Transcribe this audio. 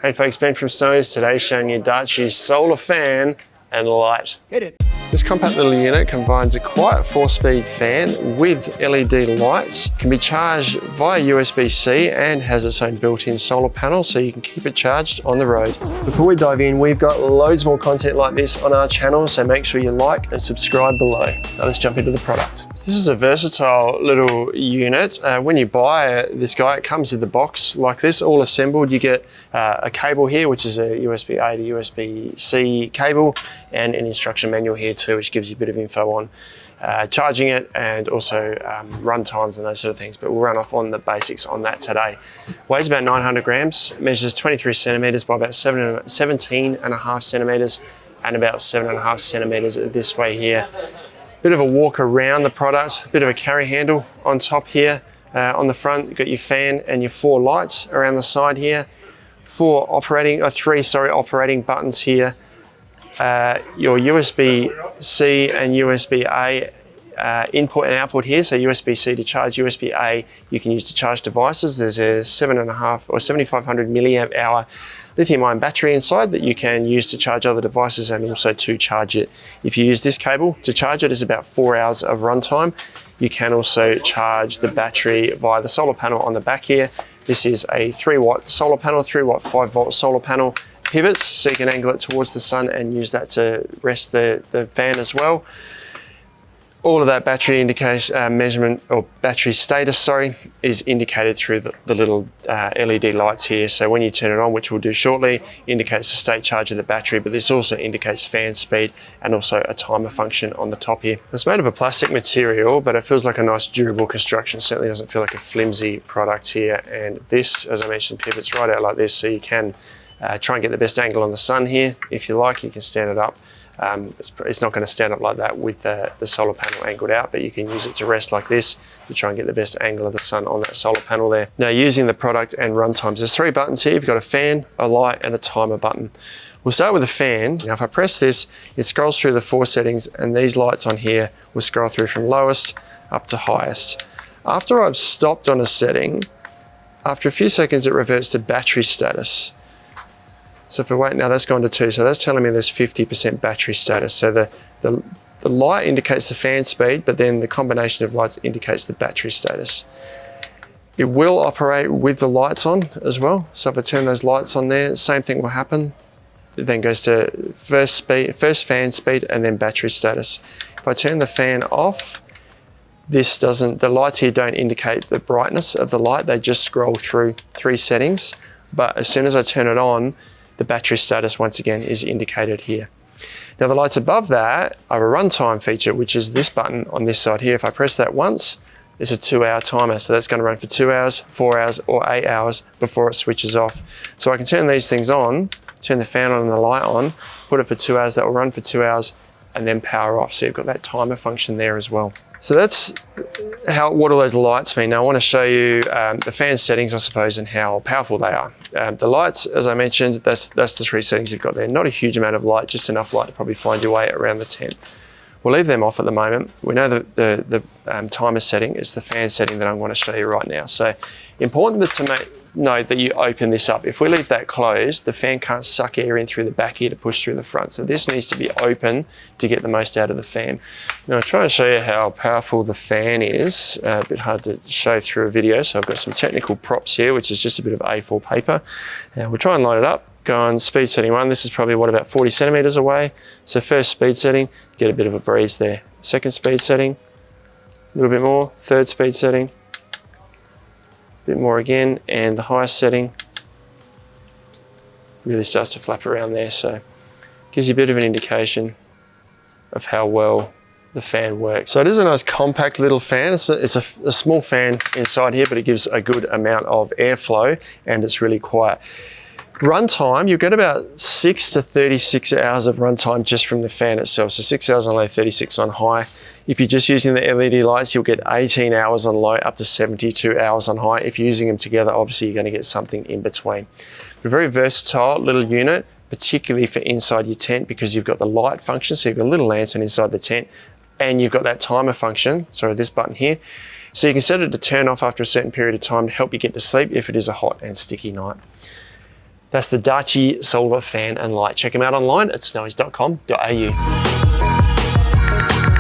Hey folks, Ben from Snowy's today showing you Darche's solar fan and light. Hit it. This compact little unit combines a quiet 4-speed fan with LED lights, can be charged via USB-C and has its own built-in solar panel so you can keep it charged on the road. Before we dive in, we've got loads more content like this on our channel, so make sure you like and subscribe below. Now let's jump into the product. This is a versatile little unit. When you buy this guy, it comes in the box like this, all assembled. You get a cable here, which is a USB-A to USB-C cable, and an instruction manual here too, which gives you a bit of info on charging it and also run times and those sort of things. But we'll run off on the basics on that today. Weighs about 900 grams, measures 23 centimeters by about 17 and a half centimeters and about 7.5 centimeters this way here. Bit of a walk around the product, bit of a carry handle on top here. On the front, you've got your fan and your 4 lights around the side here. 3 operating buttons here. Your USB-C and USB-A input and output here. So USB-C to charge, USB-A you can use to charge devices. There's a 7.5 or 7,500 milliamp hour lithium-ion battery inside that you can use to charge other devices and also to charge it. If you use this cable to charge it, it's about 4 hours of runtime. You can also charge the battery via the solar panel on the back here. This is a 3-watt solar panel, 3-watt 5-volt solar panel. Pivots, so you can angle it towards the sun and use that to rest the fan as well. All of that battery indication measurement, or battery status, is indicated through the little LED lights here. So when you turn it on, which we'll do shortly, indicates the state charge of the battery, but this also indicates fan speed and also a timer function on the top here. It's made of a plastic material, but it feels like a nice durable construction. Certainly doesn't feel like a flimsy product here. And this, as I mentioned, pivots right out like this, so you can try and get the best angle on the sun here. If you like, you can stand it up. It's not going to stand up like that with the solar panel angled out, but you can use it to rest like this to try and get the best angle of the sun on that solar panel there. Now, using the product and run times, there's 3 buttons here. You've got a fan, a light, and a timer button. We'll start with the fan. Now, if I press this, it scrolls through the 4 settings, and these lights on here will scroll through from lowest up to highest. After I've stopped on a setting, after a few seconds, it reverts to battery status. So if we wait, now that's gone to 2, so that's telling me there's 50% battery status. So the light indicates the fan speed, but then the combination of lights indicates the battery status. It will operate with the lights on as well. So if I turn those lights on there, same thing will happen. It then goes to first fan speed and then battery status. If I turn the fan off, the lights here don't indicate the brightness of the light, they just scroll through 3 settings. But as soon as I turn it on, the battery status once again is indicated here. Now the lights above that are a runtime feature, which is this button on this side here. If I press that once, it's a 2-hour timer. So that's going to run for 2 hours, 4 hours, or 8 hours before it switches off. So I can turn these things on, turn the fan on and the light on, put it for 2 hours, that will run for 2 hours, and then power off. So you've got that timer function there as well. So that's what all those lights mean. Now I want to show you the fan settings, I suppose, and how powerful they are. The lights, as I mentioned, that's the 3 settings you've got there. Not a huge amount of light, just enough light to probably find your way around the tent. We'll leave them off at the moment. We know that the timer setting is the fan setting that I'm going to show you right now. So important to note that you open this up. If we leave that closed, the fan can't suck air in through the back here to push through the front. So this needs to be open to get the most out of the fan. Now I'll try and show you how powerful the fan is. A bit hard to show through a video, so I've got some technical props here, which is just a bit of A4 paper. Now we'll try and line it up. Go on speed setting 1. This is probably about 40 centimeters away. So first speed setting, get a bit of a breeze there. Second speed setting, a little bit more. Third speed setting, a bit more again, and the highest setting really starts to flap around there, so gives you a bit of an indication of how well the fan works. So it is a nice compact little fan. It's a small fan inside here, but it gives a good amount of airflow and it's really quiet. Runtime, you'll get about 6 to 36 hours of runtime just from the fan itself. So 6 hours on low, 36 on high. If you're just using the LED lights, you'll get 18 hours on low, up to 72 hours on high. If you're using them together, obviously you're going to get something in between. A very versatile little unit, particularly for inside your tent, because you've got the light function. So you've got a little lantern inside the tent and you've got that timer function. So this button here. So you can set it to turn off after a certain period of time to help you get to sleep if it is a hot and sticky night. That's the Darche solar fan and light. Check them out online at snowies.com.au.